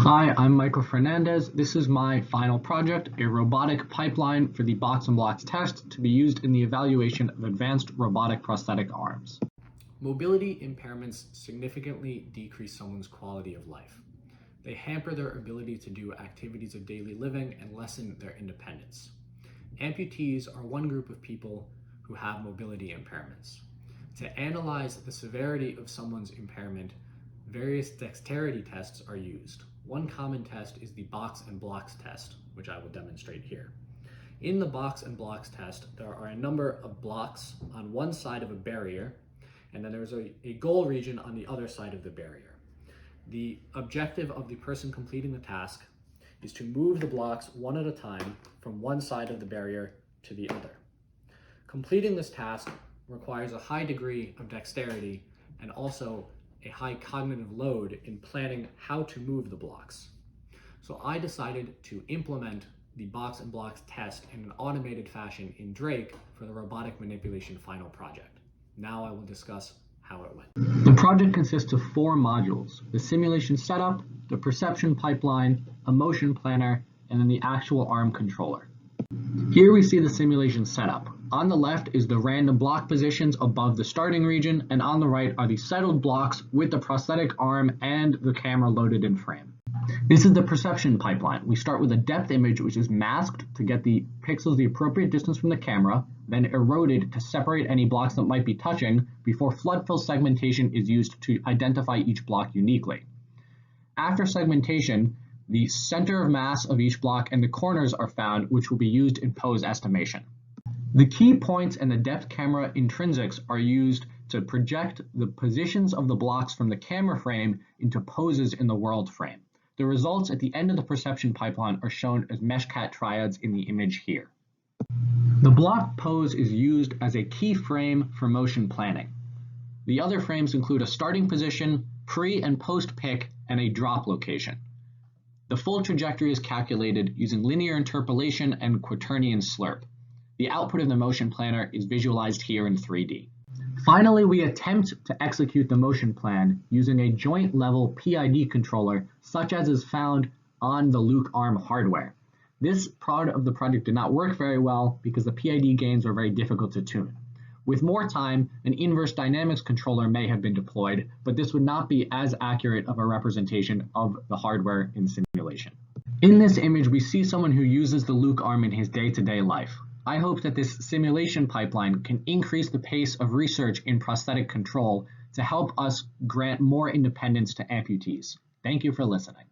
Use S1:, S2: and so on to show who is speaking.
S1: Hi, I'm Michael Fernandez. This is my final project, a robotic pipeline for the box and blocks test to be used in the evaluation of advanced robotic prosthetic arms.
S2: Mobility impairments significantly decrease someone's quality of life. They hamper their ability to do activities of daily living and lessen their independence. Amputees are one group of people who have mobility impairments. To analyze the severity of someone's impairment, various dexterity tests are used. One common test is the box and blocks test, which I will demonstrate here. In the box and blocks test, there are a number of blocks on one side of a barrier, and then there's a goal region on the other side of the barrier. The objective of the person completing the task is to move the blocks one at a time from one side of the barrier to the other. Completing this task requires a high degree of dexterity and also a high cognitive load in planning how to move the blocks. So I decided to implement the box and blocks test in an automated fashion in Drake for the robotic manipulation final project. Now I will discuss how it went.
S1: The project consists of 4 modules: the simulation setup, the perception pipeline, a motion planner, and then the actual arm controller. Here we see the simulation setup. On the left is the random block positions above the starting region, and on the right are the settled blocks with the prosthetic arm and the camera loaded in frame. This is the perception pipeline. We start with a depth image which is masked to get the pixels the appropriate distance from the camera, then eroded to separate any blocks that might be touching before flood fill segmentation is used to identify each block uniquely. After segmentation, the center of mass of each block and the corners are found, which will be used in pose estimation. The key points and the depth camera intrinsics are used to project the positions of the blocks from the camera frame into poses in the world frame. The results at the end of the perception pipeline are shown as mesh-cat triads in the image here. The block pose is used as a key frame for motion planning. The other frames include a starting position, pre and post pick, and a drop location. The full trajectory is calculated using linear interpolation and quaternion slurp. The output of the motion planner is visualized here in 3D. Finally, we attempt to execute the motion plan using a joint level PID controller, such as is found on the Luke arm hardware. This part of the project did not work very well because the PID gains were very difficult to tune. With more time, an inverse dynamics controller may have been deployed, but this would not be as accurate of a representation of the hardware in simulation. In this image, we see someone who uses the Luke arm in his day-to-day life. I hope that this simulation pipeline can increase the pace of research in prosthetic control to help us grant more independence to amputees. Thank you for listening.